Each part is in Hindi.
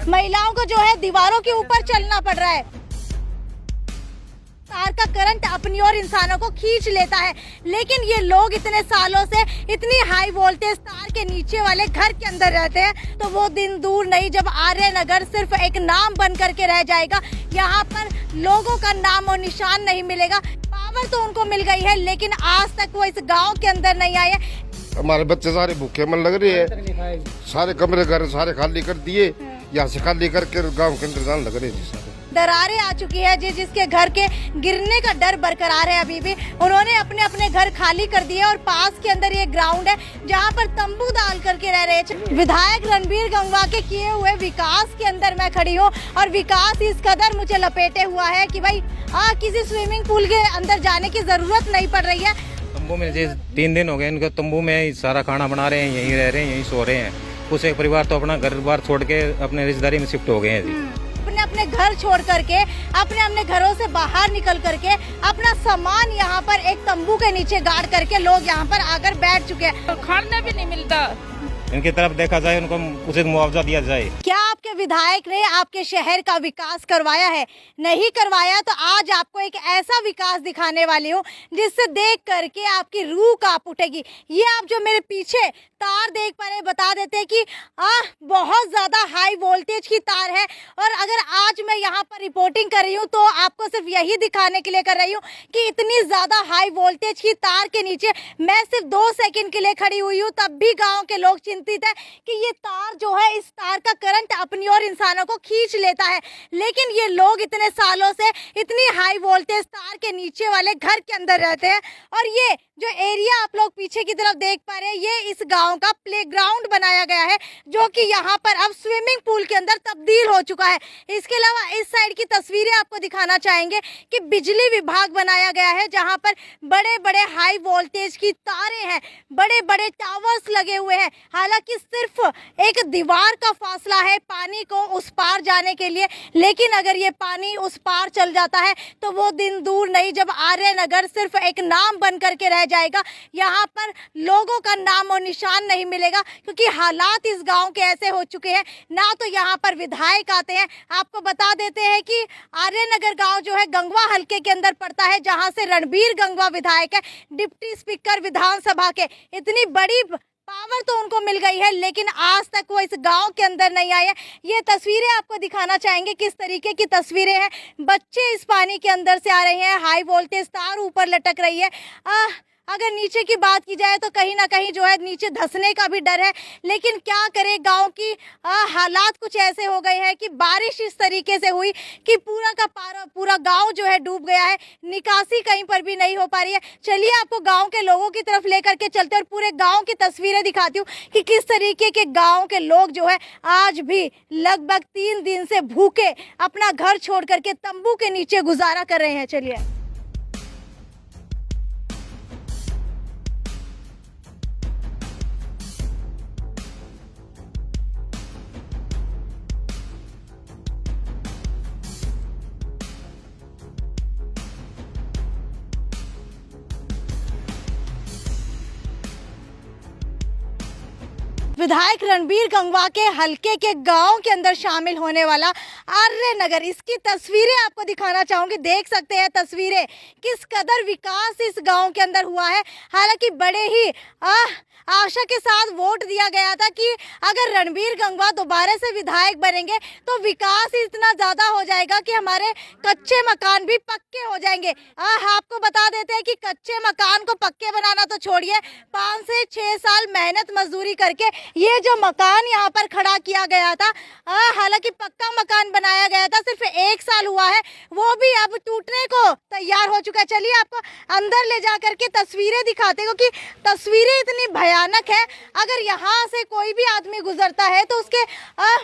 महिलाओं को जो है दीवारों के ऊपर चलना पड़ रहा है। तार का करंट अपनी ओर इंसानों को खींच लेता है, लेकिन ये लोग इतने सालों से इतनी हाई वोल्टेज तार के नीचे वाले घर के अंदर रहते हैं, तो वो दिन दूर नहीं जब आर्य नगर सिर्फ एक नाम बन करके रह जाएगा। यहाँ पर लोगों का नाम और निशान नहीं मिलेगा। पावर तो उनको मिल गई है, लेकिन आज तक वो इस गाँव के अंदर नहीं आए। हमारे बच्चे सारे भूखे मन लग रही है, सारे कमरे घर सारे खाली कर दिए, यहाँ से खाली करके गांव के अंदर जाने लग रहे थे। दरारें आ चुकी है, जिसके घर के गिरने का डर बरकरार है। अभी भी उन्होंने अपने अपने घर खाली कर दिए और पास के अंदर ये ग्राउंड है जहाँ पर तंबू डाल करके रह रहे हैं। विधायक रणबीर गंगवा के किए हुए विकास के अंदर मैं खड़ी हूँ और विकास इस कदर मुझे लपेटे हुआ है कि भाई किसी स्विमिंग पूल के अंदर जाने की जरूरत नहीं पड़ रही है। तंबू में 3 दिन हो गए इनको, तंबू में ही सारा खाना बना रहे हैं, यहीं रह रहे हैं, यहीं सो रहे हैं। कुछ एक परिवार तो अपना घर बार छोड़ के अपने रिश्तेदारी में शिफ्ट हो गए हैं जी। अपने अपने घर छोड़ करके, अपने अपने घरों से बाहर निकल करके अपना सामान यहाँ पर एक तंबू के नीचे गाड़ करके लोग यहाँ पर आकर बैठ चुके हैं। खाने भी नहीं मिलता। इनकी तरफ देखा जाए, उनको उचित मुआवजा दिया जाए। क्या आपके विधायक ने आपके शहर का विकास करवाया है? नहीं करवाया तो आज आपको एक ऐसा विकास दिखाने वाली हूँ जिससे देख करके आपकी रूह कांप उठेगी। ये आप जो मेरे पीछे तार देख पा रहे, बता देते हैं कि बहुत ज्यादा हाई वोल्टेज की तार है। और अगर आज मैं यहाँ पर रिपोर्टिंग कर रही हूँ तो आपको सिर्फ यही दिखाने के लिए कर रही हूँ कि इतनी ज्यादा हाई वोल्टेज की तार के नीचे मैं सिर्फ 2 सेकंड के लिए खड़ी हुई हूँ, तब भी गाँव के लोग चिंतित है कि ये तार जो है, इस तार का करंट अपनी ओर इंसानों को खींच लेता है। लेकिन ये लोग इतने सालों से इतनी हाई वोल्टेज तार के नीचे वाले घर के अंदर रहते हैं। और ये जो एरिया आप लोग पीछे की तरफ देख पा रहे हैं, ये इस गांव का प्लेग्राउंड बनाया गया है, जो कि यहाँ पर अब स्विमिंग पूल के अंदर तब्दील हो चुका है। इसके अलावा इस साइड की तस्वीरें आपको दिखाना चाहेंगे कि बिजली विभाग बनाया गया है, जहाँ पर बड़े बड़े हाई वोल्टेज की तारें हैं, बड़े बड़े टावर्स लगे हुए हैं। हालांकि सिर्फ एक दीवार का फासला है पानी को उस पार जाने के लिए, लेकिन अगर ये पानी उस पार चल जाता है तो वो दिन दूर नहीं जब आर्य नगर सिर्फ एक नाम बन करके रह जाएगा। यहाँ पर लोगों का नाम और निशान नहीं मिलेगा, क्योंकि हालात इस गांव के ऐसे हो चुके हैं। ना तो यहाँ पर विधायक आते हैं। आपको बता देते हैं कि आर्य नगर गांव जो है गंगवा हलके के अंदर पड़ता है, जहां से रणबीर गंगवा विधायक है, डिप्टी स्पीकर विधानसभा के। इतनी बड़ी पावर तो उनको मिल गई है, लेकिन आज तक वो इस गांव के अंदर नहीं आए हैं। ये तस्वीरें आपको दिखाना चाहेंगे किस तरीके की तस्वीरें हैं। बच्चे इस पानी के अंदर से आ रहे हैं, हाई वोल्टेज तार ऊपर लटक रही है। अगर नीचे की बात की जाए तो कहीं ना कहीं जो है नीचे धंसने का भी डर है। लेकिन क्या करें, गांव की हालात कुछ ऐसे हो गए हैं कि बारिश इस तरीके से हुई कि पूरा गांव जो है डूब गया है। निकासी कहीं पर भी नहीं हो पा रही है। चलिए आपको गांव के लोगों की तरफ लेकर के चलते और पूरे गांव की तस्वीरें दिखाती हूँ कि किस तरीके के गाँव के लोग जो है आज भी लगभग 3 दिन से भूखे अपना घर छोड़ करके तंबू के नीचे गुजारा कर रहे हैं। चलिए विधायक रणबीर गंगवा के हलके के गांव के अंदर शामिल होने वाला आर्य नगर, इसकी तस्वीरें आपको दिखाना चाहूंगी। देख सकते हैं तस्वीरें, किस कदर विकास इस गांव के अंदर हुआ है। हालांकि बड़े ही आशा के साथ वोट दिया गया था कि अगर रणबीर गंगवा दोबारा से विधायक बनेंगे तो विकास इतना ज्यादा हो जाएगा कि हमारे कच्चे मकान भी पक्के हो जाएंगे। आपको बता देते हैं कि कच्चे मकान को पक्के बनाना तो छोड़िए, 5 से 6 साल मेहनत मजदूरी करके ये जो मकान यहाँ पर खड़ा किया गया था, हालांकि पक्का मकान बनाया गया था, सिर्फ 1 साल हुआ है, वो भी अब टूटने को तैयार हो चुका है। चलिए आपको अंदर ले जा करके तस्वीरें दिखाते हैं, क्योंकि तस्वीरें इतनी भयानक है। अगर यहाँ से कोई भी आदमी गुजरता है तो उसके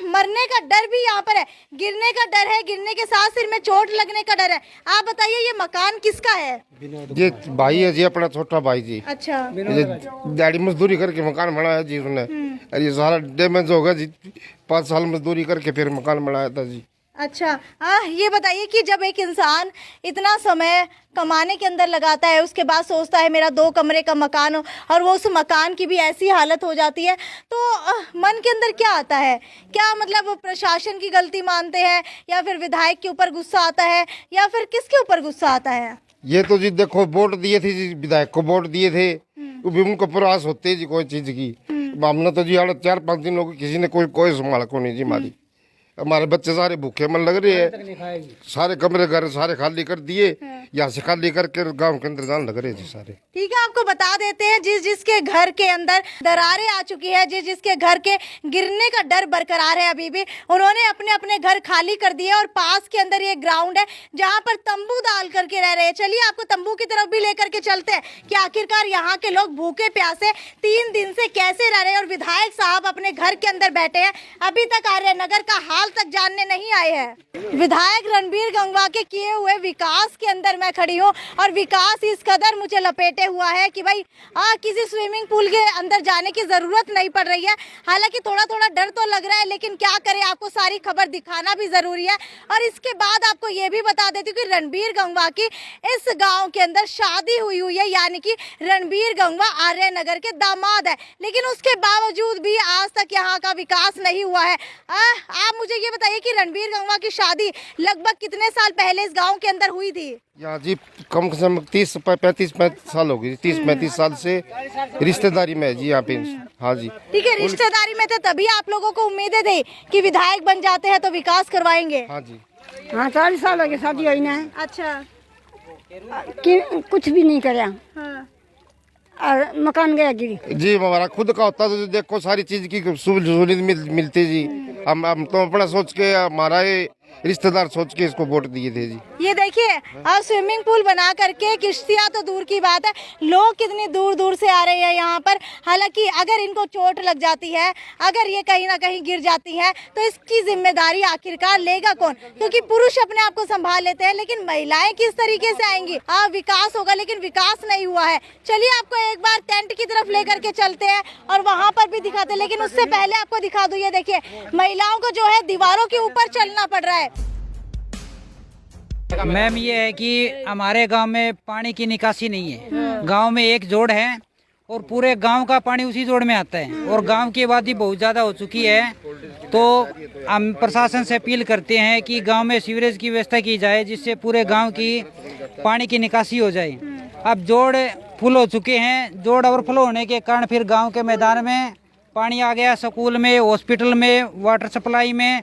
मरने का डर भी यहाँ पर है, गिरने का डर है, गिरने के साथ सिर में चोट लगने का डर है। आप बताइए ये मकान किसका है? ये भाई है जी, अपना छोटा भाई जी। अच्छा, दिहाड़ी मजदूरी करके मकान बनाया जी उसने। ये सारा डैमेज हो गया जी, 5 साल मजदूरी करके फिर मकान बनाया था जी। अच्छा, ये बताइए कि जब एक इंसान इतना समय कमाने के अंदर लगाता है, उसके बाद सोचता है मेरा 2 कमरे का मकान हो, और वो उस मकान की भी ऐसी हालत हो जाती है, तो मन के अंदर क्या आता है? क्या मतलब प्रशासन की गलती मानते हैं, या फिर विधायक के ऊपर गुस्सा आता है, या फिर किसके ऊपर गुस्सा आता है? ये तो जी देखो वोट दिए थे जी, विधायक को वोट दिए थे, वो भी उनको प्रयास होते जी कोई चीज की। हमने तो जी 4-5 दिन लोग किसी ने कोई संभाला को नहीं जी। हमारे बच्चे सारे भूखे मन लग रहे हैं, सारे कमरे घर सारे खाली कर दिए, यहाँ से खाली करके गांव के अंदर जाने लग रहे जी सारे। ठीक है, आपको बता देते हैं जिसके घर के अंदर दरारें आ चुकी है, जिसके घर के गिरने का डर बरकरार है, अभी भी उन्होंने अपने अपने घर खाली कर दिए, और पास के अंदर ये ग्राउंड है जहाँ पर तंबू डाल करके रह रहे हैं। चलिए आपको तंबू की तरफ भी लेकर के चलते हैं कि आखिरकार यहाँ के लोग भूखे प्यासे 3 दिन से कैसे रह रहे हैं, और विधायक साहब अपने घर के अंदर बैठे हैं, अभी तक आर्यनगर का हाल तक जानने नहीं आए हैं। विधायक रणबीर गंगवा के किए हुए विकास के अंदर मैं खड़ी हूँ, और विकास इस कदर मुझे लपेटे हुआ है कि भाई किसी स्विमिंग पूल के अंदर जाने की जरूरत नहीं पड़ रही है। हालांकि थोड़ा थोड़ा डर तो लग रहा है, लेकिन क्या करें, आपको सारी खबर दिखाना भी जरूरी है। और इसके बाद आपको ये भी बता देती हूँ कि रणबीर गंगवा की इस गाँव के अंदर शादी हुई है, यानी कि रणबीर गंगवा आर्यनगर के दामाद है, लेकिन उसके बावजूद भी आज तक यहाँ का विकास नहीं हुआ है। आप मुझे ये बताइए कि रणबीर गंगवा की शादी लगभग कितने साल पहले इस गांव के अंदर हुई थी? यहाँ जी कम से कम 30-35 साल हो गई, 30-35 साल से रिश्तेदारी में है जी यहाँ पे। हाँ जी, ठीक है, रिश्तेदारी में थे, तभी आप लोगों को उम्मीदें थी कि विधायक बन जाते हैं तो विकास करवाएंगे। हाँ जी, हाँ 40 साल हो गए शादी हुई ना। अच्छा, कि कुछ भी नहीं कराया, हाँ। और मकान गया गिरी जी। हमारा खुद का होता तो देखो सारी चीज की सहूलियत मिलती जी। हम तो अपना सोच के, हमारा ये रिश्तेदार सोच के इसको वोट दिए थे जी। ये देखिए, अब स्विमिंग पूल बना करके किश्तियाँ तो दूर की बात है, लोग कितनी दूर दूर से आ रहे हैं यहाँ पर। हालांकि अगर इनको चोट लग जाती है, अगर ये कहीं ना कहीं गिर जाती है, तो इसकी जिम्मेदारी आखिरकार लेगा कौन? क्योंकि पुरुष अपने आप को संभाल लेते हैं, लेकिन महिलाएं किस तरीके से आएंगी? विकास होगा, लेकिन विकास नहीं हुआ है। चलिए आपको एक बार टेंट की तरफ लेकर के चलते हैं और वहाँ पर भी दिखाते हैं, लेकिन उससे पहले आपको दिखा दूं, ये देखिए महिलाओं को जो है दीवारों के ऊपर चलना पड़ रहा है। मैम, ये है कि हमारे गांव में पानी की निकासी नहीं है। गांव में एक जोड़ है और पूरे गांव का पानी उसी जोड़ में आता है, और गांव की आबादी बहुत ज़्यादा हो चुकी है। तो हम प्रशासन से अपील करते हैं कि गांव में सीवरेज की व्यवस्था की जाए, जिससे पूरे गांव की पानी की निकासी हो जाए। अब जोड़ फुल हो चुके हैं, जोड़ ओवरफ्लो होने के कारण फिर गाँव के मैदान में पानी आ गया, स्कूल में, हॉस्पिटल में, वाटर सप्लाई में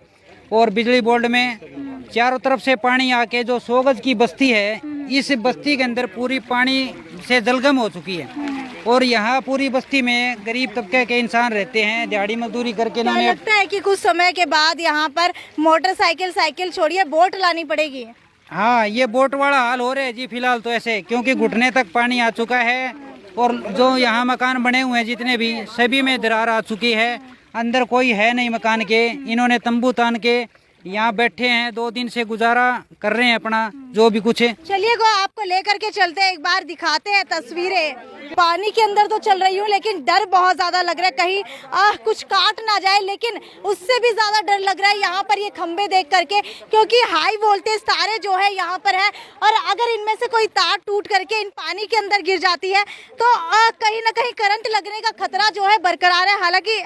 और बिजली बोर्ड में। चारों तरफ से पानी आके जो 100 गज की बस्ती है, इस बस्ती के अंदर पूरी पानी से जलगम हो चुकी है। और यहाँ पूरी बस्ती में गरीब तबके के इंसान रहते हैं, दिहाड़ी मजदूरी करके। क्या लगता है कि कुछ समय के बाद यहाँ पर मोटरसाइकिल, साइकिल छोड़िए, बोट लानी पड़ेगी? हाँ, ये बोट वाला हाल हो रहा है जी फिलहाल तो ऐसे, क्योंकि घुटने तक पानी आ चुका है। और जो यहाँ मकान बने हुए हैं जितने भी, सभी में दरार आ चुकी है। अंदर कोई है नहीं मकान के, इन्होंने तंबू तान के यहाँ बैठे हैं, 2 दिन से गुजारा कर रहे हैं अपना जो भी कुछ है। चलिए आपको लेकर के चलते हैं, एक बार दिखाते हैं तस्वीरें। पानी के अंदर तो चल रही हूँ, लेकिन डर बहुत ज्यादा लग रहा है, कहीं कुछ काट ना जाए। लेकिन उससे भी ज्यादा डर लग रहा है यहाँ पर ये खंबे देख करके, क्योंकि हाई वोल्टेज तारे जो है यहाँ पर है, और अगर इनमें से कोई तार टूट करके इन पानी के अंदर गिर जाती है तो कहीं ना कहीं करंट लगने का खतरा जो है बरकरार है। हालांकि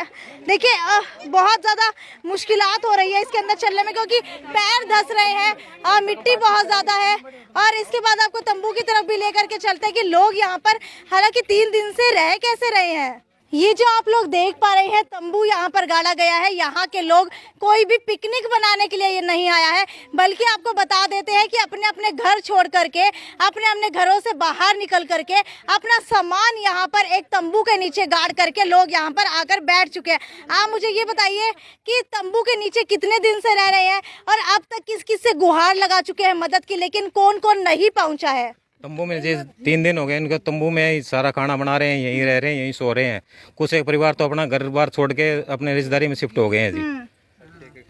देखिए बहुत ज्यादा मुश्किलात हो रही है इसके अंदर चलने में, क्योंकि पैर धंस रहे हैं, मिट्टी बहुत ज्यादा है। और इसके बाद आपको तंबू की तरफ भी लेकर के चलते हैं कि लोग यहाँ पर हालांकि 3 दिन से रह कैसे रहे हैं। ये जो आप लोग देख पा रहे हैं तंबू यहाँ पर गाड़ा गया है, यहाँ के लोग कोई भी पिकनिक बनाने के लिए ये नहीं आया है, बल्कि आपको बता देते हैं कि अपने अपने घर छोड़ करके, अपने अपने घरों से बाहर निकल करके अपना सामान यहाँ पर एक तंबू के नीचे गाड़ करके लोग यहाँ पर आकर बैठ चुके हैं। आप मुझे ये बताइए कि तंबू के नीचे कितने दिन से रह रहे हैं, और अब तक किस किस से गुहार लगा चुके हैं मदद की, लेकिन कौन कौन नहीं पहुँचा है? तंबू में जैसे 3 दिन हो गए इनको तंबू में ही सारा खाना बना रहे हैं, यहीं रह रहे हैं, यहीं सो रहे हैं। कुछ एक परिवार तो अपना घर बार छोड़ के अपने रिश्तेदारी में शिफ्ट हो गए हैं जी।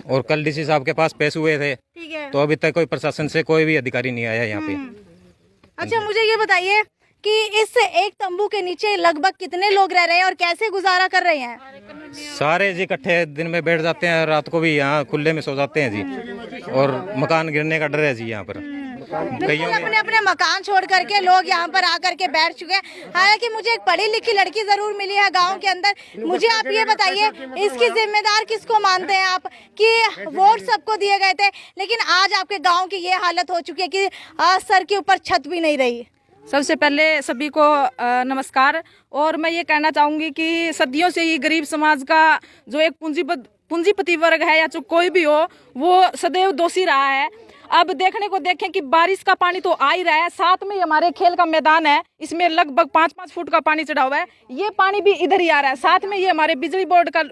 और कल डीसी साहब के पास पेश हुए थे, तो अभी तक कोई प्रशासन से कोई भी अधिकारी नहीं आया यहाँ पे। अच्छा, मुझे ये बताइए कि इस एक तंबू के नीचे लगभग कितने लोग रह रहे हैं और कैसे गुजारा कर रहे हैं। सारे जी इकट्ठे दिन में बैठ जाते हैं, रात को भी यहाँ खुले में सो जाते हैं जी। और मकान गिरने का डर है जी यहाँ पर। बिल्कुल अपने अपने मकान छोड़ करके लोग यहाँ पर आकर के बैठ चुके हैं। हालांकि मुझे एक पढ़ी लिखी लड़की जरूर मिली है गांव के अंदर। मुझे आप ये बताइए, इसकी जिम्मेदार किसको मानते हैं आप कि वोट सबको दिए गए थे लेकिन आज आपके गांव की ये हालत हो चुकी है कि सर के ऊपर छत भी नहीं रही। सबसे पहले सभी को नमस्कार। और मैं ये कहना चाहूँगी कि सदियों से ही गरीब समाज का जो एक पूंजीपति वर्ग है या जो कोई भी हो, वो सदैव दोषी रहा है। अब देखने को देखें कि बारिश का पानी तो आ ही रहा है, साथ में हमारे खेल का मैदान है, इसमें लगभग 5-5 फुट का पानी चढ़ा हुआ है, ये पानी भी इधर ही आ रहा है। साथ में ये हमारे बिजली बोर्ड का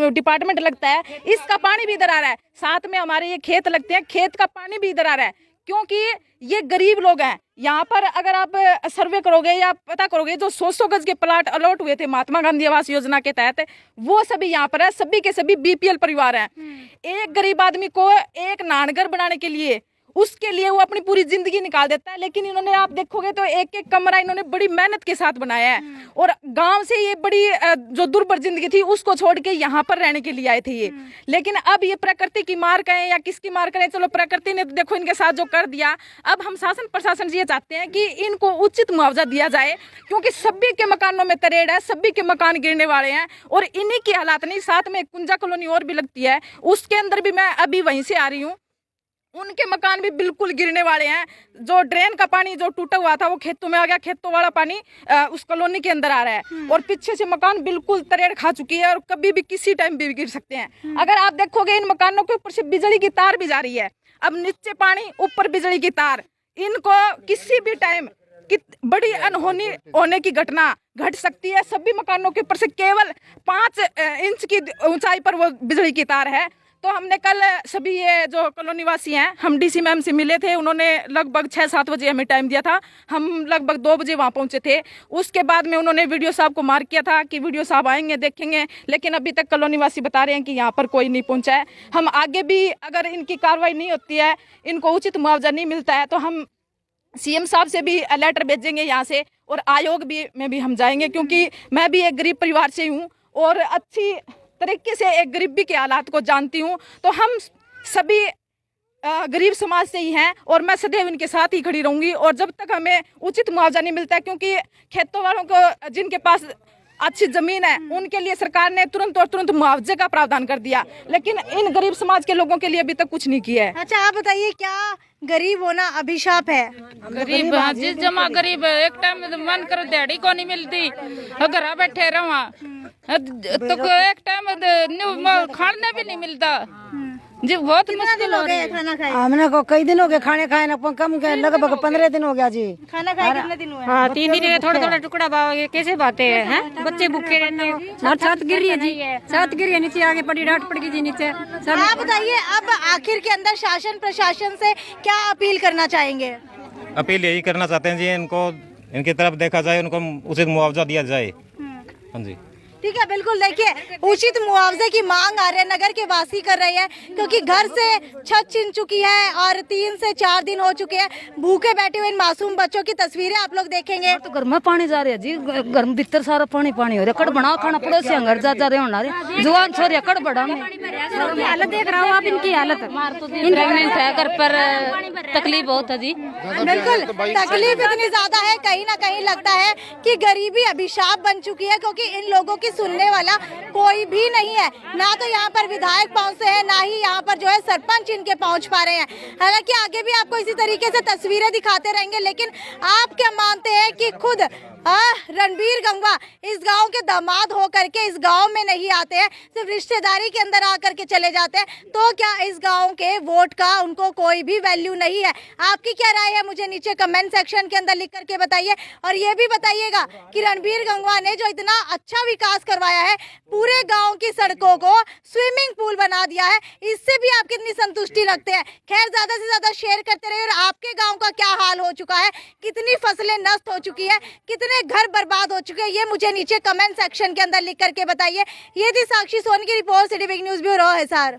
डिपार्टमेंट लगता है, इसका पानी भी इधर आ रहा है। साथ में हमारे ये खेत लगते हैं, खेत का पानी भी इधर आ रहा है। क्योंकि ये गरीब लोग हैं। यहाँ पर अगर आप सर्वे करोगे या पता करोगे, जो 100 गज के प्लाट अलॉट हुए थे महात्मा गांधी आवास योजना के तहत, वो सभी यहाँ पर है। सभी के सभी बीपीएल परिवार हैं। एक गरीब आदमी को एक नानघर बनाने के लिए, उसके लिए वो अपनी पूरी जिंदगी निकाल देता है। लेकिन इन्होंने, आप देखोगे तो एक एक कमरा इन्होंने बड़ी मेहनत के साथ बनाया है। और गांव से ये बड़ी जो दुर्भर जिंदगी थी उसको छोड़ के यहाँ पर रहने के लिए आए थे ये। लेकिन अब ये प्रकृति की मार कहें या किसकी मार करें, चलो प्रकृति ने देखो इनके साथ जो कर दिया। अब हम शासन प्रशासन से ये चाहते हैं कि इनको उचित मुआवजा दिया जाए, क्योंकि सभी के मकानों में तरेड़ है, सभी के मकान गिरने वाले हैं। और इन्हीं की हालात नहीं, साथ में कुंजा कॉलोनी और भी लगती है, उसके अंदर भी मैं अभी वहीं से आ रही हूँ, उनके मकान भी बिल्कुल गिरने वाले हैं। जो ड्रेन का पानी जो टूटा हुआ था वो खेतों में आ गया, खेतों वाला पानी उस कॉलोनी के अंदर आ रहा है। और पीछे से मकान बिल्कुल तरेड़ खा चुकी है और कभी भी किसी टाइम भी गिर सकते हैं। अगर आप देखोगे इन मकानों के ऊपर से बिजली की तार भी जा रही है। अब नीचे पानी, ऊपर बिजली की तार, इनको किसी भी टाइम बड़ी अनहोनी होने की घटना घट सकती है। सभी मकानों के ऊपर से केवल 5 इंच की ऊंचाई पर वो बिजली की तार है। तो हमने कल सभी ये जो कॉलोनी वासी हैं, हम डीसी मैम से मिले थे। उन्होंने लगभग 6-7 बजे हमें टाइम दिया था, हम लगभग 2 बजे वहाँ पहुँचे थे। उसके बाद में उन्होंने वीडियो साहब को मार्क किया था कि वीडियो साहब आएंगे, देखेंगे। लेकिन अभी तक कॉलोनी वासी बता रहे हैं कि यहाँ पर कोई नहीं पहुँचा है। हम आगे भी अगर इनकी कार्रवाई नहीं होती है, इनको उचित मुआवजा नहीं मिलता है, तो हम सीएम साहब से भी लेटर भेजेंगे यहाँ से, और आयोग भी में भी हम जाएंगे। क्योंकि मैं भी एक गरीब परिवार से हूँ और अच्छी तरीके से एक गरीबी के हालात को जानती हूँ। तो हम सभी गरीब समाज से ही हैं और मैं सदैव इनके साथ ही खड़ी रहूँगी। और जब तक हमें उचित मुआवजा नहीं मिलता है, क्योंकि खेतों वालों को जिनके पास अच्छी जमीन है उनके लिए सरकार ने तुरंत मुआवजे का प्रावधान कर दिया, लेकिन इन गरीब समाज के लोगों के लिए अभी तक कुछ नहीं किया है। अच्छा आप बताइए, क्या गरीब होना अभिशाप है? गरीब जिस जमा गरीब एक टाइम मन करो दिहाड़ी को नहीं मिलती, घर बैठे रहो तो एक टाइम खाने भी नहीं मिलता जी। बहुत मुश्किल हो रही है खाना खाए। हमने को कई दिन हो गए खाने खाए ना, कम के लगभग 15 दिन हो गया जी। खाना खाए कितने दिन हुए? हाँ 3 दिन थोड़ा टुकड़ा भाव कैसे बातें हैं, बच्चे भूखे रहते हैं। छत गिर रही है जी, छत गिर रही है, नीचे आगे पड़ी, डांट पड़ गई जी नीचे। आप बताइए, अब आखिर के अंदर शासन प्रशासन से क्या अपील करना चाहेंगे? अपील यही करना चाहते हैं जी, इनको इनकी तरफ देखा जाए, उनको उचित मुआवजा दिया जाए। हाँ जी ठीक है, बिल्कुल। देखिए, उचित मुआवजे की मांग आर्य नगर के वासी कर रहे हैं, क्योंकि घर से छत छिन चुकी है और 3 से 4 दिन हो चुके हैं भूखे बैठे हुए इन मासूम बच्चों की तस्वीरें आप लोग देखेंगे। तो घर में पानी जा रहा है जी, घर में भीतर सारा पानी हो रहा है। कड़ बना खाना पड़ोसी घर जा रहे होना जुआन छोरी कड़ बड़ा में हालत देख रहा हूँ आप इनकी हालत। प्रेगनेंट है, घर पर तकलीफ बहुत है जी। बिल्कुल, तकलीफ इतनी ज्यादा है, कहीं ना कहीं लगता है कि गरीबी अभिशाप बन चुकी है, क्योंकि इन लोगों की सुनने वाला कोई भी नहीं है। ना तो यहाँ पर विधायक पहुँचते हैं, ना ही यहाँ पर जो है सरपंच इनके पहुँच पा रहे हैं। हालांकि आगे भी आपको इसी तरीके से तस्वीरें दिखाते रहेंगे, लेकिन आप क्या मानते हैं कि खुद रणबीर गंगवा इस गांव के दामाद हो करके इस गांव में नहीं आते हैं, सिर्फ रिश्तेदारी के अंदर आकर के चले जाते हैं, तो क्या इस गांव के वोट का उनको कोई भी वैल्यू नहीं है? आपकी क्या राय है, मुझे नीचे कमेंट सेक्शन के अंदर लिख करके बताइए। और ये भी बताइएगा कि रणबीर गंगवा ने जो इतना अच्छा विकास करवाया है, पूरे गाँव की सड़कों को स्विमिंग पूल बना दिया है, इससे भी आप कितनी संतुष्टि रखते हैं? खैर, ज्यादा से ज्यादा शेयर करते रहिए। और आपके गाँव का क्या हाल हो चुका है, कितनी फसलें नष्ट हो चुकी है, कितने घर बर्बाद हो चुके हैं, ये मुझे नीचे कमेंट सेक्शन के अंदर लिख करके बताइए। ये थी साक्षी सोनी की report, city big news bureau Hisar.